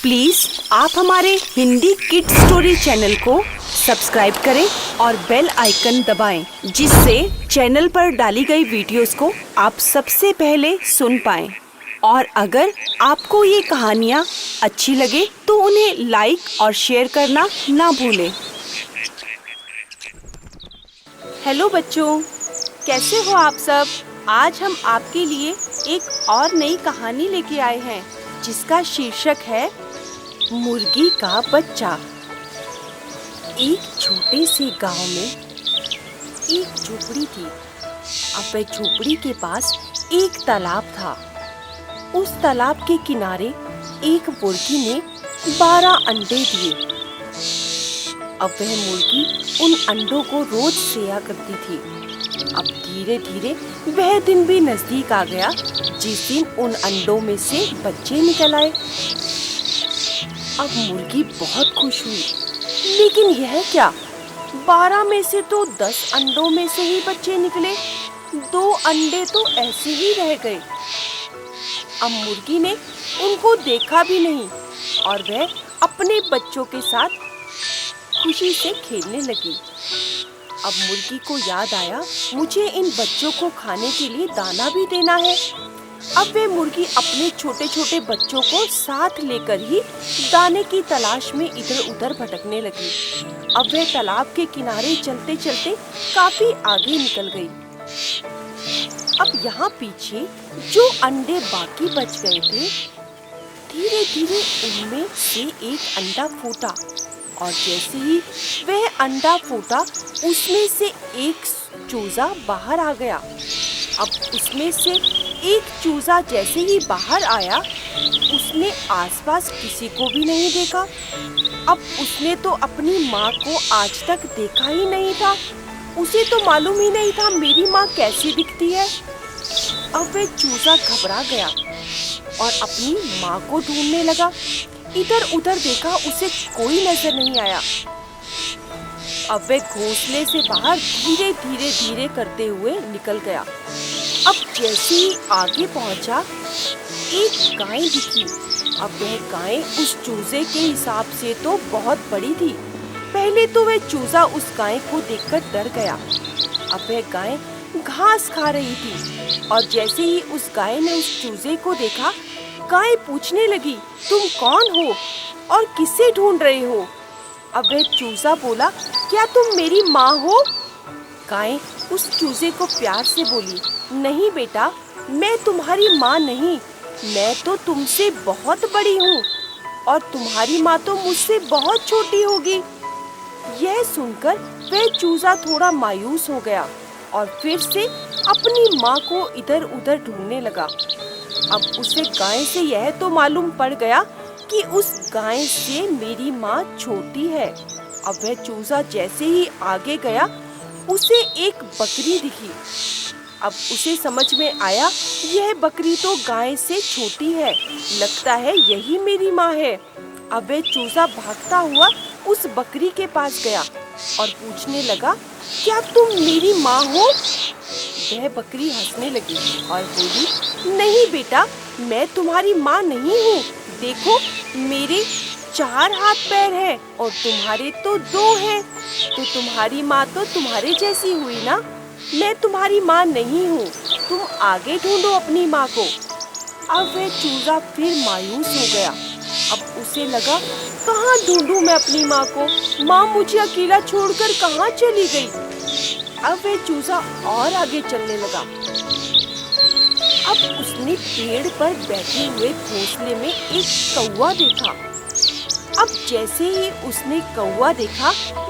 Please आप हमारे Hindi kids story channel को सब्सक्राइब करें और बेल आइकन दबाएं, जिससे चैनल पर डाली गई वीडियोस को आप सबसे पहले सुन पाएं। और अगर आपको ये कहानियाँ अच्छी लगे तो उन्हें लाइक और शेयर करना ना भूलें। हेलो बच्चों, कैसे हो आप सब? आज हम आपके लिए एक और नई कहानी लेके आए हैं जिसका शीर्षक है मुर्गी का बच्चा। एक छोटे से गांव में एक झोपड़ी थी। अब वह झोपड़ी के पास एक तालाब था। उस तालाब के किनारे एक मुर्गी ने 12 अंडे दिए। अब वह मुर्गी उन अंडों को रोज सेया करती थी। अब धीरे धीरे वह दिन भी नजदीक आ गया जिस दिन उन अंडों में से बच्चे निकल आए। अब मुर्गी बहुत खुश हुई, लेकिन यह क्या, 12 में से तो 10 अंडों में से ही बच्चे निकले, 2 अंडे तो ऐसे ही रह गए। अब मुर्गी ने उनको देखा भी नहीं और वह अपने बच्चों के साथ खुशी से खेलने लगी। अब मुर्गी को याद आया, मुझे इन बच्चों को खाने के लिए दाना भी देना है। अब वे मुर्गी अपने छोटे छोटे बच्चों को साथ लेकर ही दाने की तलाश में इधर उधर भटकने लगी। अब वह तालाब के किनारे चलते चलते काफी आगे निकल गई। अब यहाँ पीछे जो अंडे बाकी बच गए थे, धीरे धीरे उनमें से एक अंडा फूटा और जैसे ही वह अंडा फूटा उसमें से एक चूजा बाहर आ गया। अब उसमें से एक चूजा जैसे ही बाहर आया, उसने आसपास किसी को भी नहीं देखा। अब उसने तो अपनी माँ को आज तक देखा ही नहीं था। उसे तो मालूम ही नहीं था मेरी माँ कैसी दिखती है। अब वह चूजा घबरा गया और अपनी माँ को ढूंढने लगा। इधर उधर देखा, उसे कोई नजर नहीं आया। अब वह घोंसले से बाहर धीरे धीरे धीरे करते हुए निकल गया। अब जैसे ही आगे पहुंचा, एक गाय दिखी। अब वह गाय उस चूजे के हिसाब से तो बहुत बड़ी थी। पहले तो वह चूजा उस गाय को देखकर डर गया। अब वह गाय घास खा रही थी और जैसे ही उस गाय ने उस चूजे को देखा, गाय पूछने लगी, तुम कौन हो और किसे ढूंढ रहे हो? अब वह चूजा बोला, क्या तुम मेरी माँ हो? गाय उस चूजे को प्यार से बोली, नहीं बेटा, मैं तुम्हारी माँ नहीं, मैं तो तुमसे बहुत बड़ी हूँ और तुम्हारी माँ तो मुझसे बहुत छोटी होगी। यह सुनकर वह चूजा थोड़ा मायूस हो गया और फिर से अपनी माँ को इधर उधर ढूंढने लगा। अब उसे गाय से यह तो मालूम पड़ गया कि उस गाय से मेरी माँ छोटी है। अब वह चूजा जैसे ही आगे गया, उसे एक बकरी दिखी। अब उसे समझ में आया, यह बकरी तो गाय से छोटी है, लगता है यही मेरी माँ है। अब वह चूजा भागता हुआ उस बकरी के पास गया और पूछने लगा, क्या तुम मेरी माँ हो? वह बकरी हंसने लगी और बोली, नहीं बेटा, मैं तुम्हारी माँ नहीं हूँ। देखो, मेरे 4 हाथ पैर हैं और तुम्हारे तो 2 हैं, तो तुम्हारी माँ तो तुम्हारे जैसी हुई ना। मैं तुम्हारी माँ नहीं हूँ, तुम आगे ढूंढो अपनी माँ को। अब वह चूजा फिर मायूस हो गया। अब उसे लगा, कहाँ ढूंढूं मैं अपनी माँ को? माँ मुझे अकेला छोड़कर कहाँ चली गई? अब वह चूजा और आगे चलने लगा। अब उसने पेड़ पर बैठे हुए घोंसले में एक कौवा देखा। अब जैसे ही उसने कौवा देखा,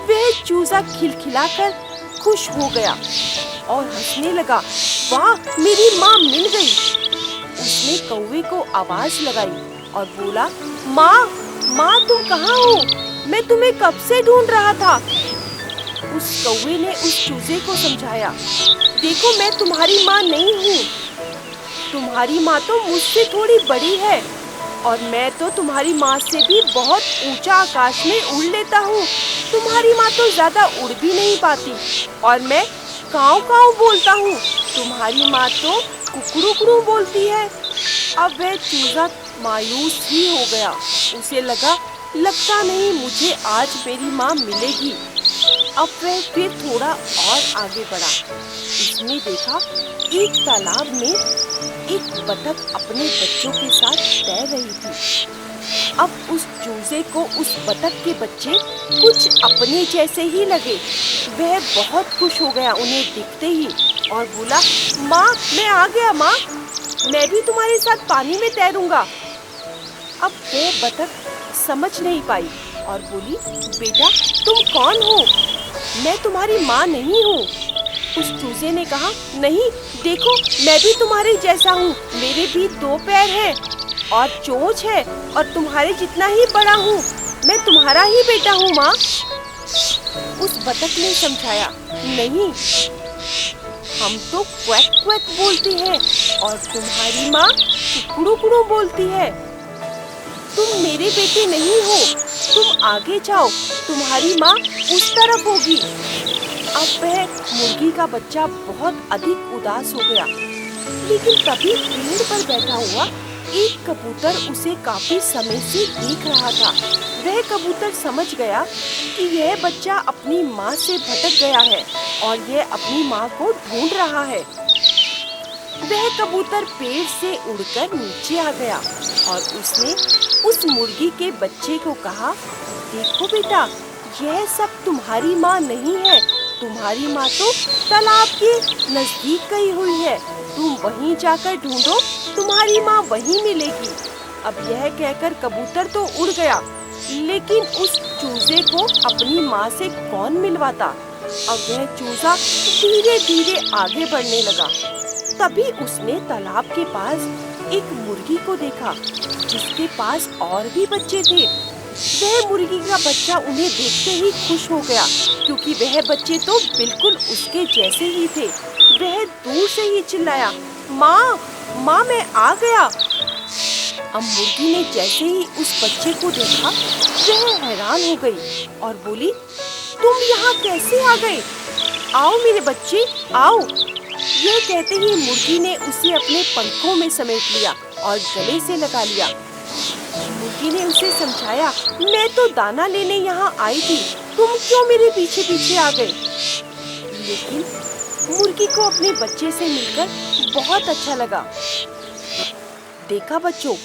वह चूजा खिलखिलाकर खुश हो गया और हंसने लगा, वाह, मेरी माँ मिल गई। उसने कौवे को आवाज लगाई और बोला, माँ, माँ तुम कहाँ हो? मैं तुम्हें कब से ढूंढ रहा था। उस कौवे ने उस चूजे को समझाया, देखो, मैं तुम्हारी माँ नहीं हूँ, तुम्हारी माँ तो मुझसे थोड़ी बड़ी है और मैं तो तुम्हारी माँ से भी बहुत ऊंचा आकाश में उड़ लेता हूँ। तुम्हारी माँ तो ज्यादा उड़ भी नहीं पाती और मैं काऊ काऊ बोलता हूँ, तुम्हारी माँ तो कुकड़ू कुकड़ू बोलती है। अब वह चूजा मायूस ही हो गया। उसे लगता नहीं मुझे आज मेरी माँ मिलेगी। अब वह फिर थोड़ा और आगे बढ़ा। उसने देखा एक तालाब में एक बतख अपने बच्चों के साथ तैर रही थी। अब उस चूजे को उस बतख के बच्चे कुछ अपने जैसे ही लगे। वह बहुत खुश हो गया उन्हें दिखते ही और बोला, माँ मैं आ गया माँ, मैं भी तुम्हारे साथ पानी में तैरूंगा। अब वह बतख समझ नहीं पाई और बोली, बेटा तुम कौन हो? मैं तुम्हारी माँ नहीं हूँ। उस चूजे ने कहा, नहीं देखो मैं भी तुम्हारे जैसा हूँ, मेरे भी 2 पैर हैं और चोंच है और तुम्हारे जितना ही बड़ा हूँ, मैं तुम्हारा ही बेटा हूँ माँ। उस बतख ने समझाया, नहीं हम तो क्वैक क्वैक बोलते हैं और तुम्हारी माँ कुकड़ू कुकड़ू बोलती है। तुम मेरे बेटे नहीं हो, तुम आगे जाओ, तुम्हारी माँ उस तरफ होगी। अब वह मुर्गी का बच्चा बहुत अधिक उदास हो गया, लेकिन तभी पेड़ पर बैठा हुआ एक कबूतर उसे काफी समय से देख रहा था। वह कबूतर समझ गया कि यह बच्चा अपनी माँ से भटक गया है और यह अपनी माँ को ढूंढ रहा है। वह कबूतर पेड़ से उड़कर नीचे आ गया और उसने उस मुर्गी के बच्चे को कहा, देखो बेटा यह सब तुम्हारी माँ नहीं है, तुम्हारी माँ तो तालाब के नजदीक गई हुई है, तुम वहीं जाकर ढूंढो, तुम्हारी माँ वहीं मिलेगी। अब यह कहकर कबूतर तो उड़ गया, लेकिन उस चूजे को अपनी माँ से कौन मिलवाता। अब वह चूजा धीरे धीरे आगे बढ़ने लगा। तभी उसने तालाब के पास एक मुर्गी को देखा जिसके पास और भी बच्चे थे। वह मुर्गी का बच्चा उन्हें देखते ही खुश हो गया, क्योंकि वह बच्चे तो बिल्कुल उसके जैसे ही थे। वह दूर से ही चिल्लाया, माँ माँ मैं आ गया। अब मुर्गी ने जैसे ही उस बच्चे को देखा वह हैरान हो गई और बोली, तुम यहाँ कैसे आ गए? आओ मेरे बच्चे आओ। यह कहते ही मुर्गी ने उसे अपने पंखों में समेट लिया और गले से लगा लिया। मुर्गी ने उसे समझाया, मैं तो दाना लेने यहाँ आई थी, तुम क्यों मेरे पीछे पीछे आ गए? लेकिन मुर्गी को अपने बच्चे से मिलकर बहुत अच्छा लगा। देखा बच्चों,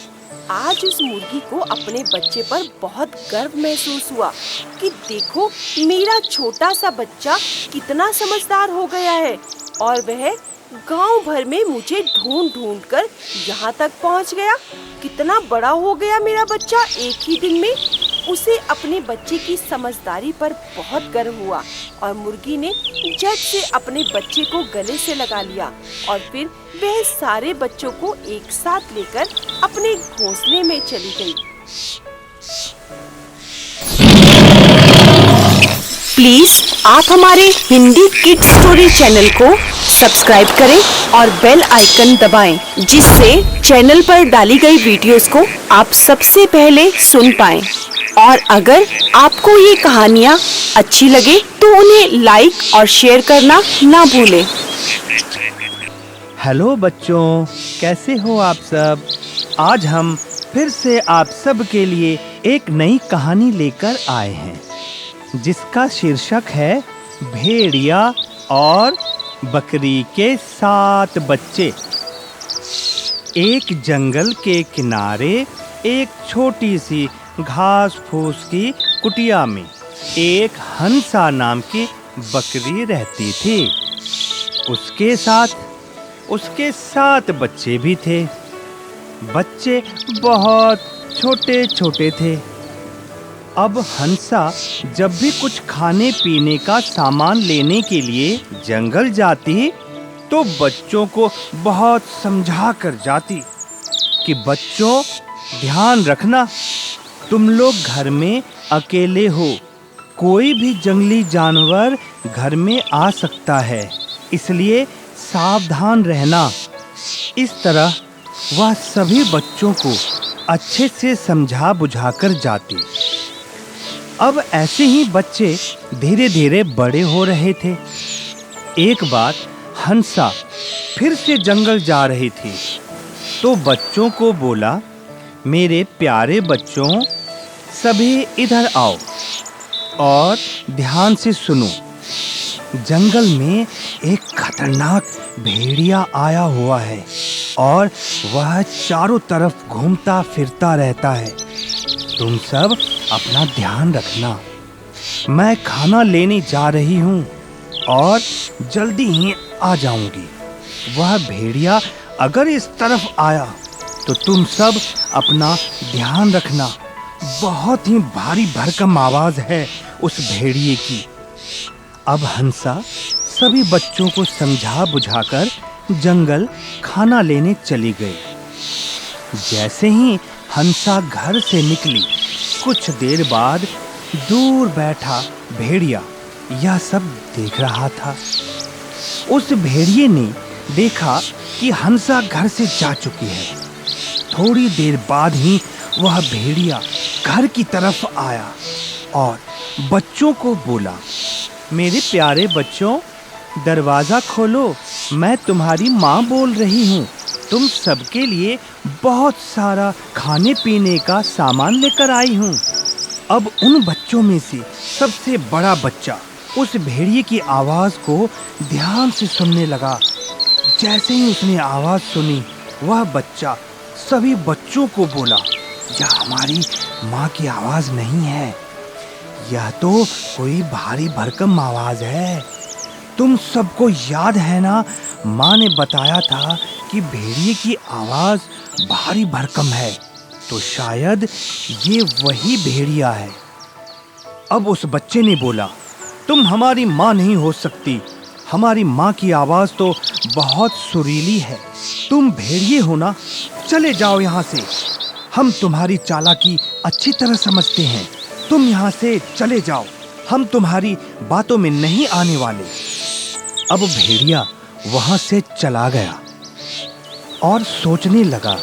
आज उस मुर्गी को अपने बच्चे पर बहुत गर्व महसूस हुआ कि देखो मेरा छोटा सा बच्चा कितना समझदार हो गया है और वह गांव भर में मुझे ढूंढ ढूंढ कर यहाँ तक पहुँच गया। कितना बड़ा हो गया मेरा बच्चा एक ही दिन में। उसे अपने बच्चे की समझदारी पर बहुत गर्व हुआ और मुर्गी ने झट से अपने बच्चे को गले से लगा लिया और फिर वह सारे बच्चों को एक साथ लेकर अपने घोंसले में चली गई। प्लीज आप हमारे हिंदी किड्स स्टोरी चैनल को सब्सक्राइब करें और बेल आइकन दबाएं, जिससे चैनल पर डाली गई वीडियोस को आप सबसे पहले सुन पाएं। और अगर आपको ये कहानियाँ अच्छी लगे तो उन्हें लाइक और शेयर करना ना भूलें। हेलो बच्चों, कैसे हो आप सब? आज हम फिर से आप सब के लिए एक नई कहानी लेकर आए हैं, जिसका शीर्षक है भेड़िया और बकरी के 7 बच्चे। एक जंगल के किनारे एक छोटी सी घास फूस की कुटिया में एक हंसा नाम की बकरी रहती थी। उसके साथ उसके 7 बच्चे भी थे। बच्चे बहुत छोटे छोटे थे। अब हंसा जब भी कुछ खाने पीने का सामान लेने के लिए जंगल जाती तो बच्चों को बहुत समझा कर जाती कि बच्चों ध्यान रखना, तुम लोग घर में अकेले हो, कोई भी जंगली जानवर घर में आ सकता है, इसलिए सावधान रहना। इस तरह वह सभी बच्चों को अच्छे से समझा बुझाकर जाती। अब ऐसे ही बच्चे धीरे धीरे बड़े हो रहे थे। एक बार हंसा फिर से जंगल जा रही थी। तो बच्चों को बोला, मेरे प्यारे बच्चों, सभी इधर आओ और ध्यान से सुनो। जंगल में एक खतरनाक भेड़िया आया हुआ है और वह चारों तरफ घूमता फिरता रहता है। तुम सब अपना ध्यान रखना। मैं खाना लेने जा रही हूँ और जल्दी ही आ जाऊंगी। वह भेड़िया अगर इस तरफ आया तो तुम सब अपना ध्यान रखना। बहुत ही भारी भरकम आवाज है उस भेड़िए की। अब हंसा सभी बच्चों को समझा बुझाकर जंगल खाना लेने चली गई। जैसे ही हंसा घर से निकली, कुछ देर बाद दूर बैठा भेड़िया यह सब देख रहा था। उस भेड़िए ने देखा कि हंसा घर से जा चुकी है। थोड़ी देर बाद ही वह भेड़िया घर की तरफ आया और बच्चों को बोला, मेरे प्यारे बच्चों, दरवाजा खोलो, मैं तुम्हारी माँ बोल रही हूँ। तुम सबके लिए बहुत सारा खाने पीने का सामान लेकर आई हूँ। अब उन बच्चों में से सबसे बड़ा बच्चा उस भेड़िए की आवाज को ध्यान से सुनने लगा। जैसे ही उसने आवाज सुनी, वह बच्चा सभी बच्चों को बोला, यह हमारी माँ की आवाज नहीं है, यह तो कोई भारी भरकम आवाज है। तुम सबको याद है ना, माँ ने बताया था कि भेड़िए की आवाज भारी भरकम है, तो शायद ये वही भेड़िया है। अब उस बच्चे ने बोला, तुम हमारी माँ नहीं हो सकती, हमारी माँ की आवाज तो बहुत सुरीली है। तुम भेड़िए हो ना, चले जाओ यहाँ से। हम तुम्हारी चालाकी अच्छी तरह समझते हैं। तुम यहाँ से चले जाओ, हम तुम्हारी बातों में नहीं आने वाले। अब भेड़िया वहाँ से चला गया और सोचने लगा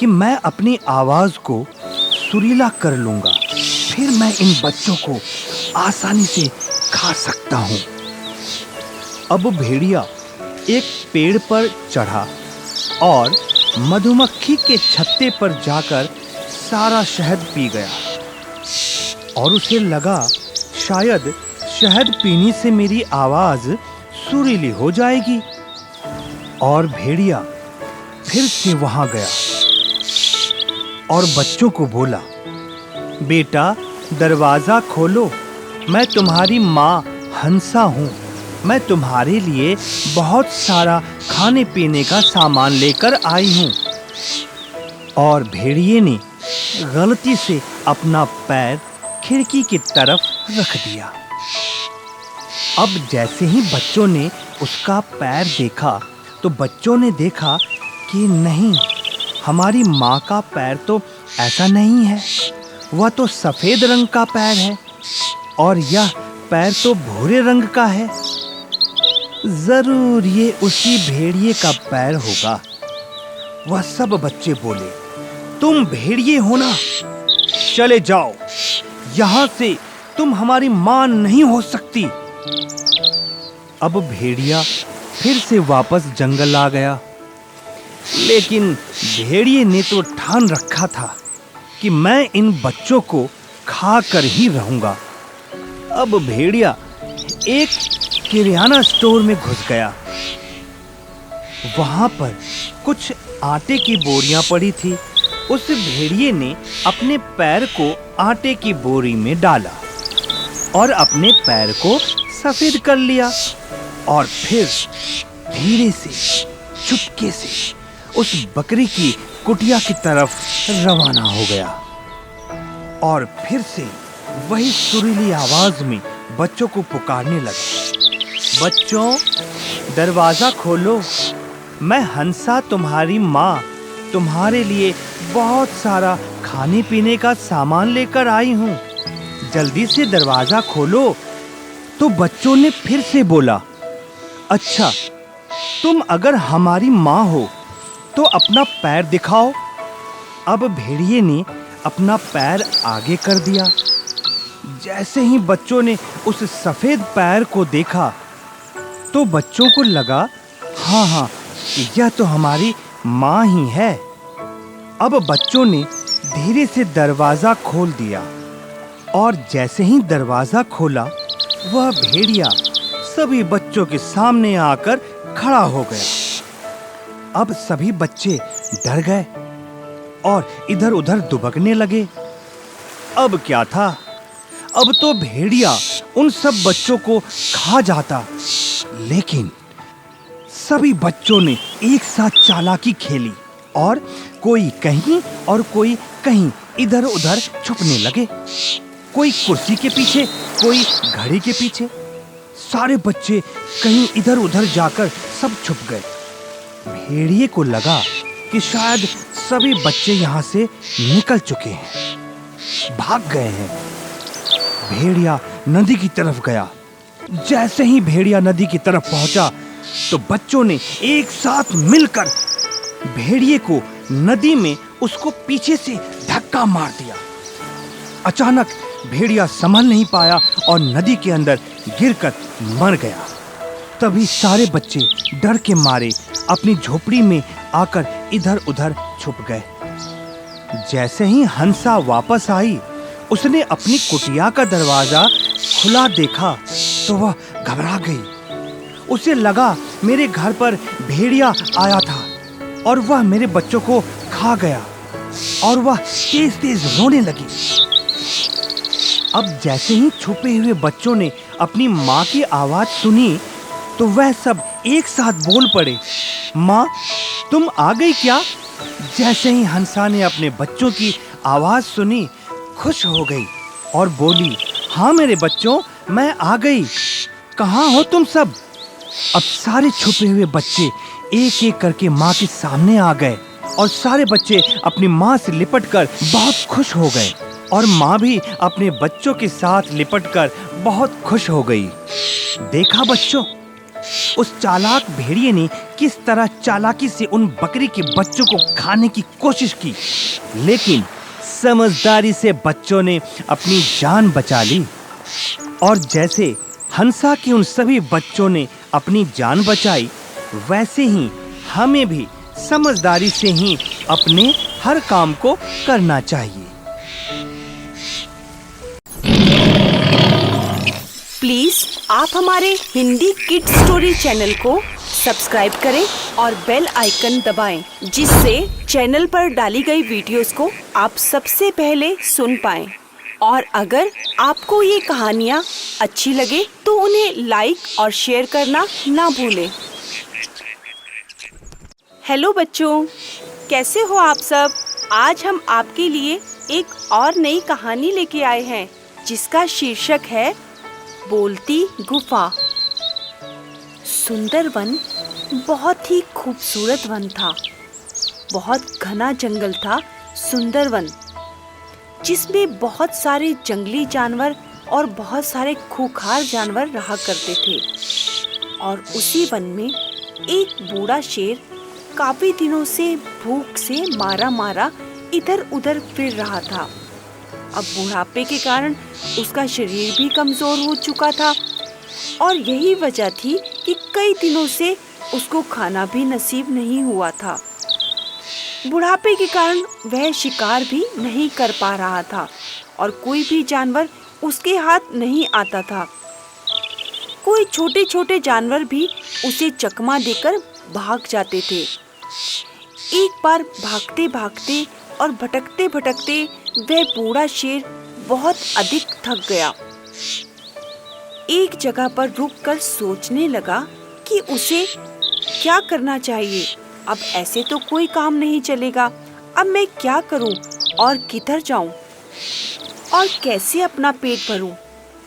कि मैं अपनी आवाज को सुरीला कर लूंगा, फिर मैं इन बच्चों को आसानी से खा सकता हूँ। अब भेड़िया एक पेड़ पर चढ़ा और मधुमक्खी के छत्ते पर जाकर सारा शहद पी गया और उसे लगा शायद शहद पीने से मेरी आवाज सुरीली हो जाएगी। और भेड़िया फिर से वहां गया और बच्चों को बोला, बेटा दरवाजा खोलो, मैं तुम्हारी माँ हंसा हूँ। मैं तुम्हारे लिए बहुत सारा खाने पीने का सामान लेकर आई हूँ। और भेड़िए ने गलती से अपना पैर खिड़की की तरफ रख दिया। अब जैसे ही बच्चों ने उसका पैर देखा तो बच्चों ने देखा कि नहीं, हमारी माँ का पैर तो ऐसा नहीं है, वह तो सफेद रंग का पैर है और यह पैर तो भूरे रंग का है। जरूर ये उसी भेड़िए का पैर होगा। वह सब बच्चे बोले, तुम भेड़िए हो ना, चले जाओ यहाँ से, तुम हमारी माँ नहीं हो सकती। अब भेड़िया फिर से वापस जंगल आ गया, लेकिन भेड़िए ने तो ठान रखा था कि मैं इन बच्चों को खा कर ही रहूंगा। अब भेड़िया एक किराना स्टोर में घुस गया। वहां पर कुछ आटे की बोरियां पड़ी थी। उस भेड़िए ने अपने पैर को आटे की बोरी में डाला और अपने पैर को सफेद कर लिया और फिर धीरे से चुपके से उस बकरी की कुटिया की तरफ रवाना हो गया और फिर से वही सुरीली आवाज में बच्चों को पुकारने लगा, बच्चों दरवाजा खोलो, मैं हंसा तुम्हारी माँ तुम्हारे लिए बहुत सारा खाने पीने का सामान लेकर आई हूँ, जल्दी से दरवाजा खोलो। तो बच्चों ने फिर से बोला, अच्छा तुम अगर हमारी माँ हो तो अपना पैर दिखाओ। अब भेड़िए ने अपना पैर आगे कर दिया। जैसे ही बच्चों ने उस सफेद पैर को देखा तो बच्चों को लगा, हाँ, यह तो हमारी माँ ही है। अब बच्चों ने धीरे से दरवाजा खोल दिया और जैसे ही दरवाजा खोला, वह भेड़िया सभी बच्चों के सामने आकर खड़ा हो गया। अब सभी बच्चे डर गए और इधर-उधर दुबकने लगे। अब क्या था? अब तो भेड़िया उन सब बच्चों को खा जाता, लेकिन सभी बच्चों ने एक साथ चालाकी खेली और कोई कहीं और कोई कहीं इधर-उधर छुपने लगे। कोई कुर्सी के पीछे, कोई घड़ी के पीछे। सारे बच्चे कहीं इधर-उधर जाकर सब छुप गए। भेड़िए को लगा कि शायद सभी बच्चे यहाँ से निकल चुके हैं, भाग गए हैं। भेड़िया नदी की तरफ गया। जैसे ही भेड़िया नदी की तरफ पहुंचा, तो बच्चों ने एक साथ मिलकर भेड़िए को नदी में उसको पीछे से धक्का मार दिया। अचानक भेड़िया संभल नहीं पाया और नदी के अंदर गिरकर मर गया। तभी सारे बच्चे डर के मारे अपनी झोपड़ी में आकर इधर-उधर छुप गए। जैसे ही हंसा वापस आई, उसने अपनी कुटिया का दरवाजा खुला देखा तो वह घबरा गई। उसे लगा मेरे घर पर भेड़िया आया था और वह मेरे बच्चों को खा गया, और वह तेज-तेज रोने लगी। अब जैसे ही छुपे हुए बच्चों ने अपनी माँ की आवाज सुनी, तो वह सब एक साथ बोल पड़े, माँ, तुम आ गई क्या? जैसे ही हंसा ने अपने बच्चों की आवाज सुनी, खुश हो गई और बोली, हाँ मेरे बच्चों, मैं आ गई। कहाँ हो तुम सब? अब सारे छुपे हुए बच्चे एक-एक करके माँ के सामने आ गए और सारे बच्चे अपनी माँ से लिपटकर बहुत खुश हो गए, और माँ भी अपने बच्चों के साथ लिपटकर बहुत खुश हो गई। देखा बच्चों, उस चालाक भेड़िए ने किस तरह चालाकी से उन बकरी के बच्चों को खाने की कोशिश की, लेकिन समझदारी से बच्चों ने अपनी जान बचा ली। और जैसे हंसा के उन सभी बच्चों ने अपनी जान बचाई, वैसे ही हमें भी समझदारी से ही अपने हर काम को करना चाहिए। प्लीज आप हमारे हिंदी किड्स स्टोरी चैनल को सब्सक्राइब करें और बेल आइकन दबाएं, जिससे चैनल पर डाली गई वीडियोस को आप सबसे पहले सुन पाएं। और अगर आपको ये कहानियाँ अच्छी लगे तो उन्हें लाइक और शेयर करना ना भूलें। हेलो बच्चों, कैसे हो आप सब? आज हम आपके लिए एक और नई कहानी लेके आए हैं, जिसका शीर्षक है बोलती गुफा। सुंदर वन बहुत ही खूबसूरत वन था। बहुत घना जंगल था सुंदर वन, जिसमें बहुत सारे जंगली जानवर और बहुत सारे खूंखार जानवर रहा करते थे। और उसी वन में एक बूढ़ा शेर काफी दिनों से भूख से मारा इधर उधर फिर रहा था। अब बुढ़ापे के कारण उसका शरीर भी कमजोर हो चुका था, और यही वजह थी कि कई दिनों से उसको खाना भी नसीब नहीं हुआ था। बुढ़ापे के कारण वह शिकार भी नहीं कर पा रहा था और कोई भी जानवर उसके हाथ नहीं आता था। कोई छोटे छोटे जानवर भी उसे चकमा देकर भाग जाते थे। एक बार भागते भागते और भटकते भटकते वह बूढ़ा शेर बहुत अधिक थक गया। एक जगह पर रुककर सोचने लगा कि उसे क्या करना चाहिए। अब ऐसे तो कोई काम नहीं चलेगा। अब मैं क्या करूं और किधर जाऊं और कैसे अपना पेट भरूं?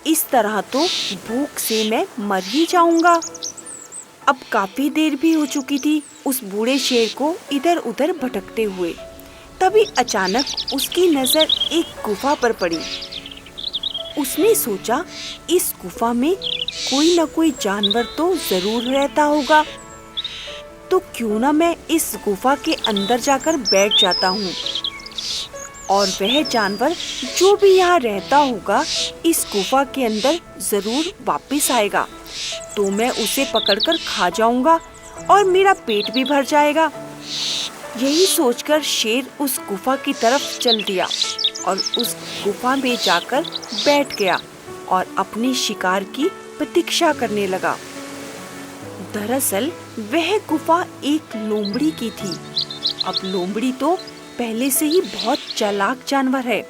इस तरह तो भूख से मैं मर ही जाऊंगा। अब काफी देर भी हो चुकी थी उस बूढ़े शेर को इधर उधर भटकते हुए। तभी अचानक उसकी नजर एक गुफा पर पड़ी। उसने सोचा, इस गुफा में कोई न कोई जानवर तो जरूर रहता होगा, तो क्यों ना मैं इस गुफा के अंदर जाकर बैठ जाता हूँ, और वह जानवर जो भी यहाँ रहता होगा इस गुफा के अंदर जरूर वापस आएगा, तो मैं उसे पकड़कर खा जाऊंगा और मेरा पेट भी भर जाएगा। यही सोचकर शेर उस गुफा की तरफ चल दिया और उस गुफा में जाकर बैठ गया और अपने शिकार की प्रतीक्षा करने लगा। दरअसल वह गुफा एक लोमड़ी की थी। अब लोमड़ी तो पहले से ही बहुत चालाक जानवर है।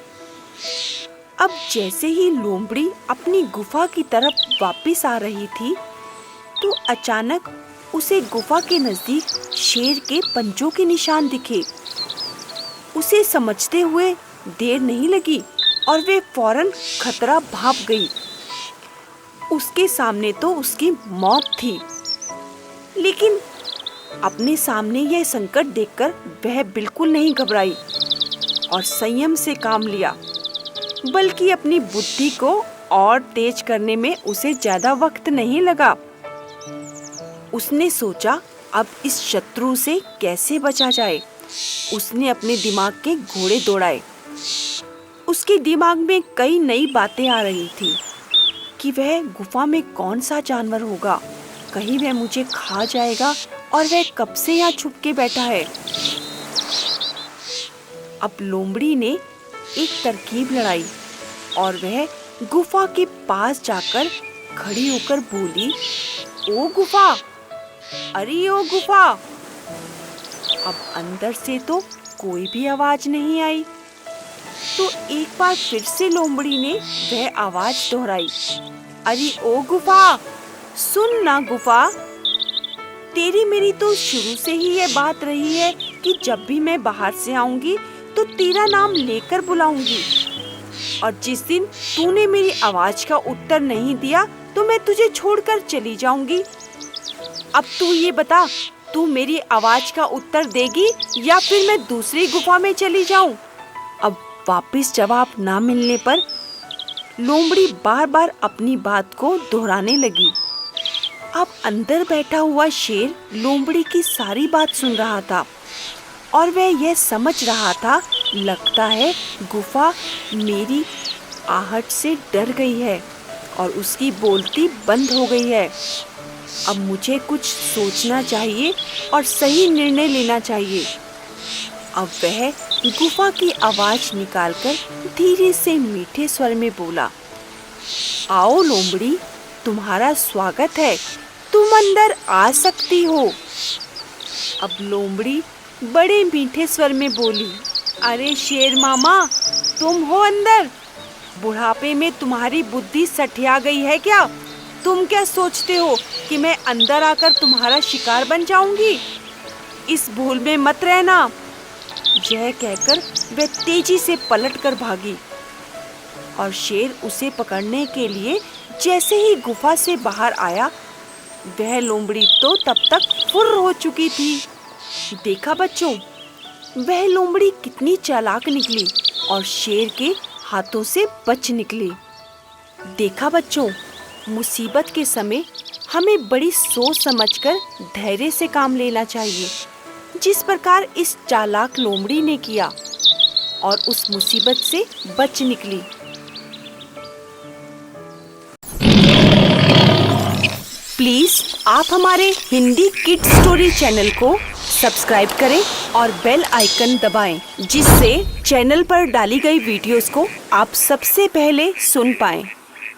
अब जैसे ही लोमड़ी अपनी गुफा की तरफ वापस आ रही थी तो अचानक उसे गुफा के नजदीक शेर के पंजों के निशान दिखे। उसे समझते हुए देर नहीं लगी और वे फौरन खतरा भाप गई। उसके सामने तो उसकी मौत थी, लेकिन अपने सामने यह संकट देखकर वह बिल्कुल नहीं घबराई और संयम से काम लिया, बल्कि अपनी बुद्धि को और तेज करने में उसे ज्यादा वक्त नहीं लगा। उसने सोचा अब इस शत्रु से कैसे बचा जाए। उसने अपने दिमाग के घोड़े दौड़ाए। उसके दिमाग में कई नई बातें आ रही थी कि वह गुफा में कौन सा जानवर होगा, कहीं वह मुझे खा जाएगा और वह कब से यहाँ छुप के बैठा है। अब लोमड़ी ने एक तरकीब लड़ाई और वह गुफा के पास जाकर खड़ी होकर बोली, ओ गुफा, अरे ओ गुफा। अब अंदर से तो कोई भी आवाज नहीं आई, तो एक बार फिर से लोमड़ी ने वह आवाज दोहराई, अरे ओ गुफा, सुन ना गुफा, तेरी मेरी तो शुरू से ही ये बात रही है कि जब भी मैं बाहर से आऊंगी तो तेरा नाम लेकर बुलाऊंगी, और जिस दिन तूने मेरी आवाज का उत्तर नहीं दिया तो मैं तुझे छोड़कर चली जाऊंगी। अब तू ये बता, तू मेरी आवाज का उत्तर देगी या फिर मैं दूसरी गुफा में चली जाऊं? अब वापस जवाब ना मिलने पर लोमड़ी बार बार अपनी बात को दोहराने लगी। अब अंदर बैठा हुआ शेर लोमड़ी की सारी बात सुन रहा था और वह यह समझ रहा था, लगता है गुफा मेरी आहट से डर गई है और उसकी बोलती बंद हो गई है। अब मुझे कुछ सोचना चाहिए और सही निर्णय लेना चाहिए। अब वह गुफा की आवाज निकालकर धीरे से मीठे स्वर में बोला, आओ लोमड़ी, तुम्हारा स्वागत है, तुम अंदर आ सकती हो। अब लोमड़ी बड़े मीठे स्वर में बोली, अरे शेर मामा, तुम हो अंदर? बुढ़ापे में तुम्हारी बुद्धि सठिया गई है क्या? तुम क्या सोचते हो कि मैं अंदर आकर तुम्हारा शिकार बन जाऊंगी? इस भूल में मत रहना। यह कहकर वह तेजी से पलटकर भागी और शेर उसे पकड़ने के लिए जैसे ही गुफा से बाहर आया, वह लोमड़ी तो तब तक फुर्र हो चुकी थी। देखा बच्चों, वह लोमड़ी कितनी चालाक निकली और शेर के हाथों से बच निकली। देखा बच्चों, मुसीबत के समय हमें बड़ी सोच समझकर धैर्य से काम लेना चाहिए, जिस प्रकार इस चालाक लोमड़ी ने किया और उस मुसीबत से बच निकली। प्लीज आप हमारे हिंदी किड्स स्टोरी चैनल को सब्सक्राइब करें और बेल आइकन दबाएं, जिससे चैनल पर डाली गई वीडियोस को आप सबसे पहले सुन पाएं।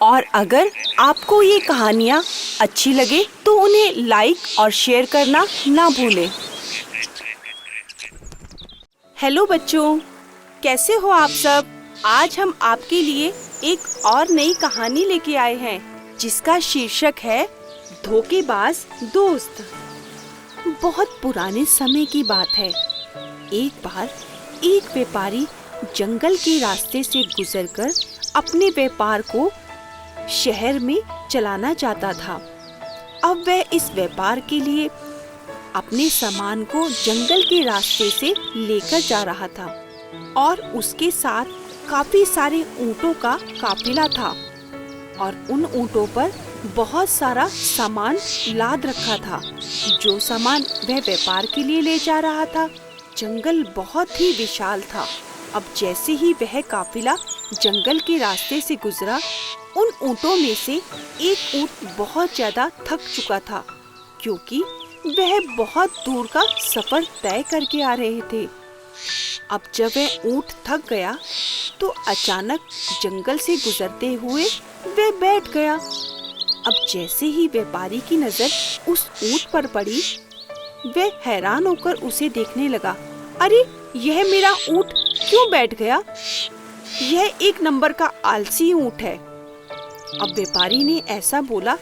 और अगर आपको ये कहानियाँ अच्छी लगे तो उन्हें लाइक और शेयर करना ना भूलें। हेलो बच्चों, कैसे हो आप सब? आज हम आपके लिए एक और नई कहानी लेके आए हैं, जिसका शीर्षक है धोखेबाज दोस्त। बहुत पुराने समय की बात है। एक बार एक व्यापारी जंगल के रास्ते से गुजरकर अपने व्यापार को शहर में चलाना चाहता था। अब वह इस व्यापार के लिए अपने सामान को जंगल के रास्ते से लेकर जा रहा था और उसके साथ काफी सारे ऊंटों का काफिला था और उन ऊंटों पर बहुत सारा सामान लाद रखा था। जो सामान वह व्यापार के लिए ले जा रहा था, जंगल बहुत ही विशाल था। अब जैसे ही वह काफिला जंगल के रास्ते से गुजरा, उन ऊंटों में से एक ऊंट बहुत ज्यादा थक चुका था, क्योंकि वह बहुत दूर का सफर तय करके आ रहे थे। अब जब वह ऊंट थक गया तो अचानक जंगल से गुजरते हुए वह बैठ गया। अब जैसे ही व्यापारी की नजर उस ऊंट पर पड़ी, वह हैरान होकर उसे देखने लगा। अरे, यह मेरा ऊंट क्यों बैठ गया? यह एक नंबर का आलसी ऊंट है। अब व्यापारी ने ऐसा बोला।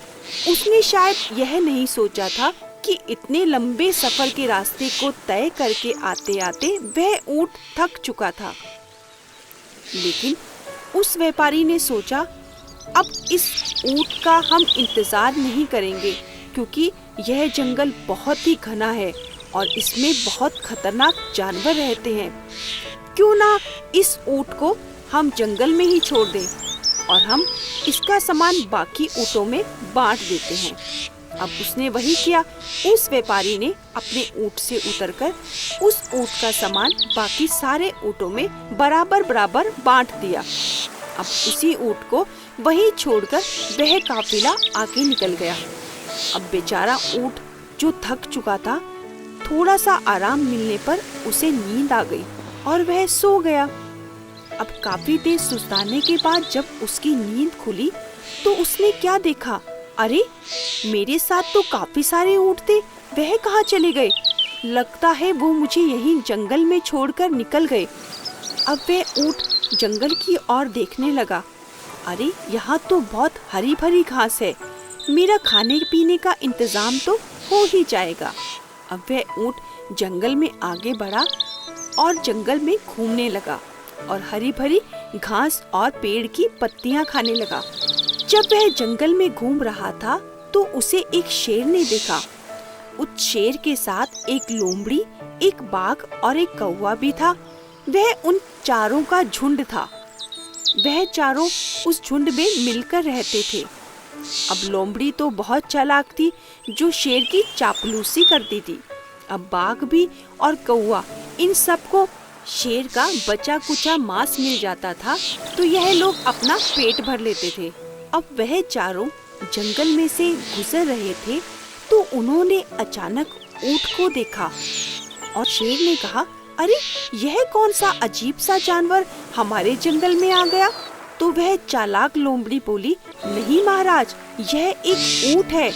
उसने शायद यह नहीं सोचा था कि इतने लंबे सफर के रास्ते को तय करके आते आते वह ऊंट थक चुका था। लेकिन उस व्यापारी ने सोचा, अब इस ऊंट का हम इंतजार नहीं करेंगे, क्योंकि यह जंगल बहुत ही घना है और इसमें बहुत खतरनाक जानवर रहते हैं। क्यों ना इस ऊंट को हम जंगल में ही छोड़ दें और हम इसका सामान बाकी ऊँटों में बांट देते हैं। अब उसने वही किया। उस व्यापारी ने अपने ऊँट से उतरकर उस ऊँट का सामान बाकी सारे ऊँटों में बराबर बराबर बांट दिया। अब उसी ऊँट को वहीं छोड़कर वह काफिला आगे निकल गया। अब बेचारा ऊँट जो थक चुका था, थोड़ा सा आराम मिलने पर उसे नींद आ गई और वह सो गया। अब काफी देर सुस्ताने के बाद जब उसकी नींद खुली तो उसने क्या देखा? अरे, मेरे साथ तो काफी सारे ऊँट थे, वह कहाँ चले गए? लगता है वो मुझे यहीं जंगल में छोड़कर निकल गए। अब वह ऊँट जंगल की ओर देखने लगा। अरे, यहाँ तो बहुत हरी भरी घास है, मेरा खाने पीने का इंतजाम तो हो ही जाएगा। अब वह ऊँट जंगल में आगे बढ़ा और जंगल में घूमने लगा और हरी भरी घास और पेड़ की पत्तियां खाने लगा। जब वह जंगल में घूम रहा था तो उसे एक शेर ने देखा। उस शेर के साथ एक लोमड़ी, एक बाघ और एक कौवा भी था। वह उन चारों का झुंड था। वह चारों उस झुंड में मिलकर रहते थे। अब लोमड़ी तो बहुत चालाक थी, जो शेर की चापलूसी करती थी। अब बाघ भी और कौवा, इन सबको शेर का बचा कुचा मांस मिल जाता था तो यह लोग अपना पेट भर लेते थे। अब वह चारों जंगल में से गुजर रहे थे तो उन्होंने अचानक ऊँट को देखा और शेर ने कहा, अरे, यह कौन सा अजीब सा जानवर हमारे जंगल में आ गया? तो वह चालाक लोमड़ी बोली, नहीं महाराज, यह एक ऊँट है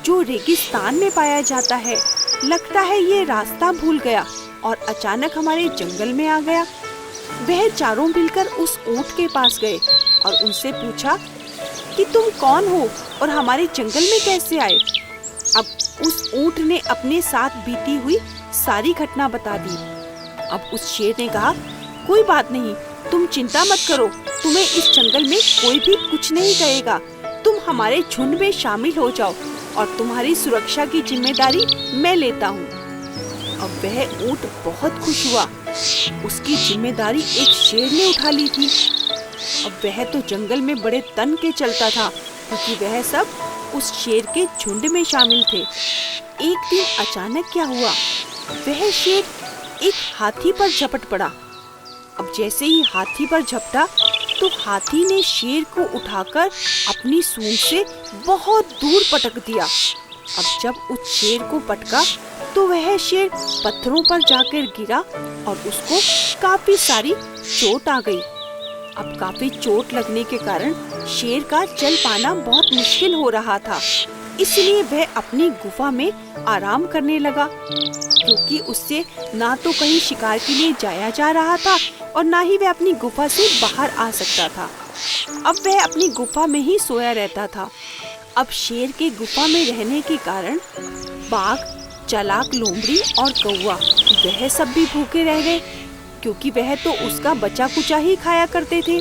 जो रेगिस्तान में पाया जाता है। लगता है ये रास्ता भूल गया और अचानक हमारे जंगल में आ गया। वह चारों मिलकर उस ऊँट के पास गए और उनसे पूछा कि तुम कौन हो और हमारे जंगल में कैसे आए? अब उस ऊँट ने अपने साथ बीती हुई सारी घटना बता दी। अब उस शेर ने कहा, कोई बात नहीं, तुम चिंता मत करो, तुम्हें इस जंगल में कोई भी कुछ नहीं कहेगा। तुम हमारे झुंड में शामिल हो जाओ और तुम्हारी सुरक्षा की जिम्मेदारी मैं लेता हूँ। अब वह ऊँट बहुत खुश हुआ। उसकी जिम्मेदारी एक शेर ने उठा ली थी। अब वह तो जंगल में बड़े तन के चलता था, क्योंकि वह सब उस शेर के झुंड में शामिल थे। एक दिन अचानक क्या हुआ, वह शेर एक हाथी पर झपट पड़ा। अब जैसे ही हाथी पर झपटा तो हाथी ने शेर को उठाकर अपनी सूंड से बहुत दूर पटक दिया। अब जब उस शेर को पटका तो वह शेर पत्थरों पर जाकर गिरा और उसको काफी सारी चोट आ गई। अब काफी चोट लगने के कारण शेर का चल पाना बहुत मुश्किल हो रहा था, इसलिए वह अपनी गुफा में आराम करने लगा, क्योंकि उससे ना तो कहीं शिकार के लिए जाया जा रहा था और ना ही वह अपनी गुफा से बाहर आ सकता था। अब वह अपनी गुफा में ही सोया रहता था। अब शेर के गुफा में रहने के कारण बाघ, चालाक लोमड़ी और कौवा वह सब भी भूखे रह गए, क्योंकि वह तो उसका बचा कुचा ही खाया करते थे।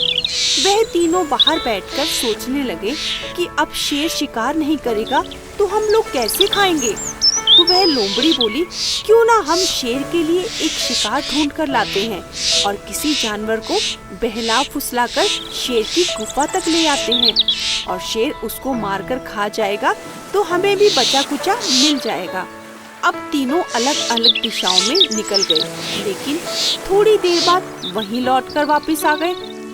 वह तीनों बाहर बैठकर सोचने लगे कि अब शेर शिकार नहीं करेगा तो हम लोग कैसे खाएंगे। तो वह लोमड़ी बोली, क्यों ना हम शेर के लिए एक शिकार ढूंढ कर लाते हैं और किसी जानवर को बहला फुसलाकर शेर की गुफा तक ले आते हैं और शेर उसको मारकर खा जाएगा तो हमें भी बचा कुचा मिल जाएगा। अब तीनों अलग अलग दिशाओं में निकल गए, लेकिन थोड़ी देर बाद वहीं लौटकर वापस आ गए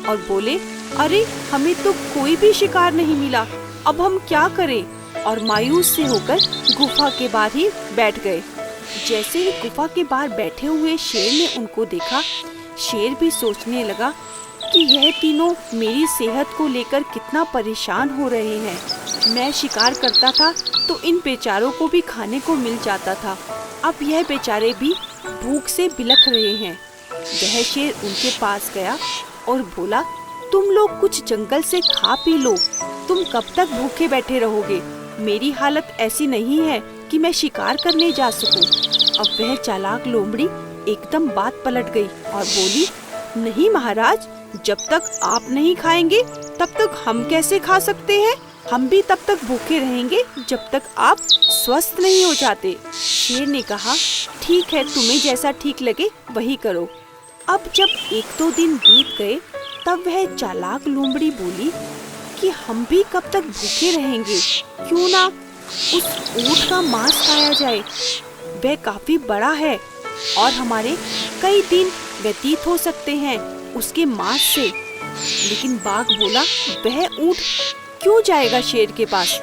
और बोले, अरे, हमें तो कोई भी शिकार नहीं मिला, अब हम क्या करें? और मायूस से होकर गुफा के बाहर ही बैठ गए। जैसे ही गुफा के बाहर बैठे हुए शेर ने उनको देखा, शेर भी सोचने लगा कि यह तीनों मेरी सेहत को लेकर कितना परेशान हो रहे हैं। मैं शिकार करता था तो इन बेचारों को भी खाने को मिल जाता था, अब यह बेचारे भी भूख से बिलख रहे हैं। वह शेर उनके पास गया और बोला, तुम लोग कुछ जंगल से खा पी लो, तुम कब तक भूखे बैठे रहोगे? मेरी हालत ऐसी नहीं है कि मैं शिकार करने जा सकूं। अब वह चालाक लोमड़ी एकदम बात पलट गई और बोली, नहीं महाराज, जब तक आप नहीं खाएंगे तब तक हम कैसे खा सकते हैं? हम भी तब तक भूखे रहेंगे जब तक आप स्वस्थ नहीं हो जाते। शेर ने कहा, ठीक है, तुम्हें जैसा ठीक लगे वही करो। अब जब 1-2 दिन बीत गए तब वह चालाक लोमड़ी बोली कि हम भी कब तक भूखे रहेंगे, क्यों ना उस ऊंट का मांस खाया जाए। वह काफी बड़ा है और हमारे कई दिन व्यतीत हो सकते हैं उसके मांस से। लेकिन बाघ बोला, वह ऊंट क्यों जाएगा शेर के पास,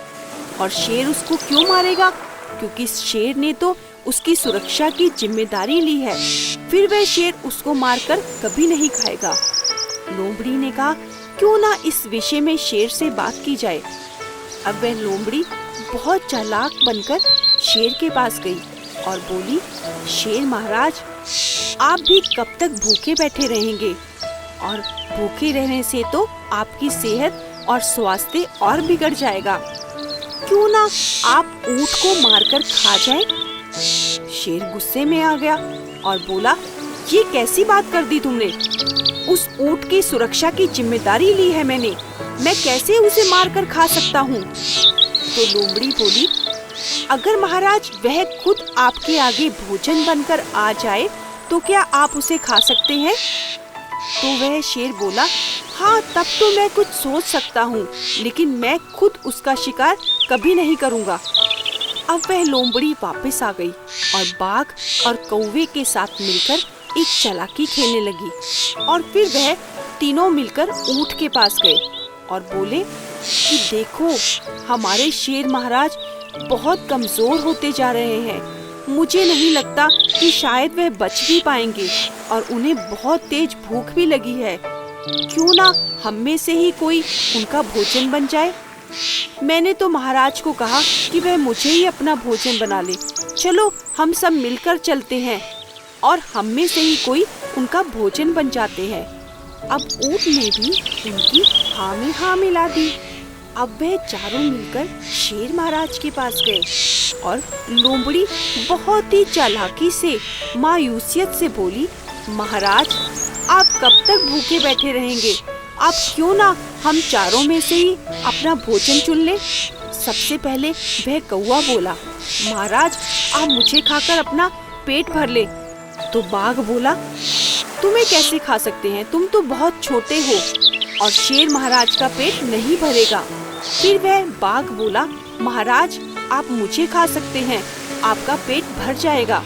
और शेर उसको क्यों मारेगा, क्योंकि शेर ने तो उसकी सुरक्षा की जिम्मेदारी ली है, फिर वह शेर उसको मारकर कभी नहीं खाएगा। लोमड़ी ने कहा, क्यों ना इस विषय में शेर से बात की जाए। अब वह लोमड़ी बहुत चालाक बनकर शेर के पास गई और बोली, शेर महाराज, आप भी कब तक भूखे बैठे रहेंगे, और भूखे रहने से तो आपकी सेहत और स्वास्थ्य और बिगड़ जाएगा। क्यों ना आप ऊंट को मारकर खा जाएं? शेर गुस्से में आ गया और बोला, ये कैसी बात कर दी तुमने? उस ऊंट की सुरक्षा की जिम्मेदारी ली है मैंने, मैं कैसे उसे मारकर खा सकता हूँ? तो लोमड़ी बोली, अगर महाराज वह खुद आपके आगे भोजन बनकर आ जाए तो क्या आप उसे खा सकते हैं? तो वह शेर बोला, हाँ, तब तो मैं कुछ सोच सकता हूँ, लेकिन मैं खुद उसका शिकार कभी नहीं करूँगा। अब वह लोमड़ी वापस आ गई और बाघ और कौवे के साथ मिलकर एक चालाकी खेलने लगी, और फिर वह तीनों मिलकर ऊंट के पास गए और बोले कि देखो, हमारे शेर महाराज बहुत कमजोर होते जा रहे हैं, मुझे नहीं लगता कि शायद वह बच भी पाएंगे, और उन्हें बहुत तेज भूख भी लगी है। क्यों ना हम में से ही कोई उनका भोजन बन जाए? मैंने तो महाराज को कहा कि वह मुझे ही अपना भोजन बना ले। चलो हम सब मिलकर चलते हैं और हम में से ही कोई उनका भोजन बन जाते हैं। अब ऊंट ने भी उनकी हाँ में हाँ मिला दी। अब वह चारों मिलकर शेर महाराज के पास गए और लोमड़ी बहुत ही चालाकी से मायूसियत से बोली, महाराज, आप कब तक भूखे बैठे रहेंगे? आप क्यों ना हम चारों में से ही अपना भोजन चुन लें। सबसे पहले वह कौवा बोला, महाराज, आप मुझे खाकर अपना पेट भर ले। तो बाघ बोला, तुम्हें कैसे खा सकते हैं, तुम तो बहुत छोटे हो और शेर महाराज का पेट नहीं भरेगा। फिर वह बाघ बोला, महाराज, आप मुझे खा सकते हैं, आपका पेट भर जाएगा।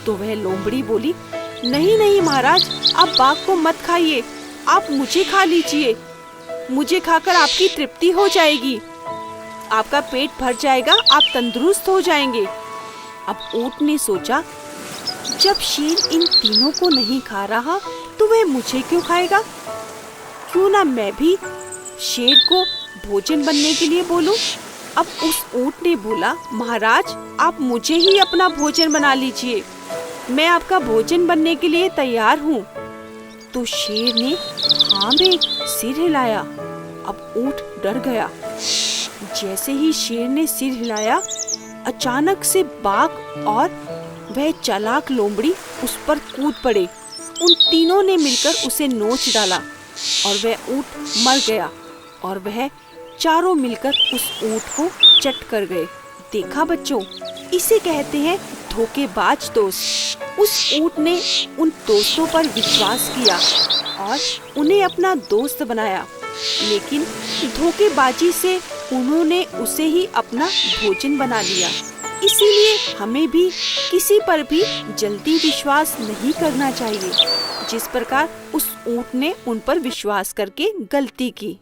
तो वह लोमड़ी बोली, नहीं नहीं महाराज, आप बाघ को मत खाइए, आप मुझे खा लीजिए, मुझे खाकर आपकी तृप्ति हो जाएगी, आपका पेट भर जाएगा, आप तंदुरुस्त हो जाएंगे। अब ऊंट ने सोचा, जब शेर इन तीनों को नहीं खा रहा तो वह मुझे क्यों खाएगा? क्यों ना मैं भी शेर को भोजन बनने के लिए बोलूं। अब उस ऊंट ने बोला, महाराज, आप मुझे ही अपना भोजन बना लीजिए, मैं आपका भोजन बनने के लिए तैयार हूँ। तो शेर ने हाँ में सिर हिलाया। अब ऊंट डर गया। जैसे ही शेर ने सिर हिलाया, अचानक से बाघ और वह चालाक लोमड़ी उस पर कूद पड़े। उन तीनों ने मिलकर उसे नोच डाला और वह ऊंट मर गया और वह चारों मिलकर उस ऊंट को चट कर गए। देखा बच्चों, इसे कहते हैं धोखेबाज दोस्त। उस ऊंट ने उन दोस्तों पर विश्वास किया और उन्हें अपना दोस्त बनाया, लेकिन धोखेबाजी से उन्होंने उसे ही अपना भोजन बना लिया। इसीलिए हमें भी किसी पर भी जल्दी विश्वास नहीं करना चाहिए, जिस प्रकार उस ऊंट ने उन पर विश्वास करके गलती की।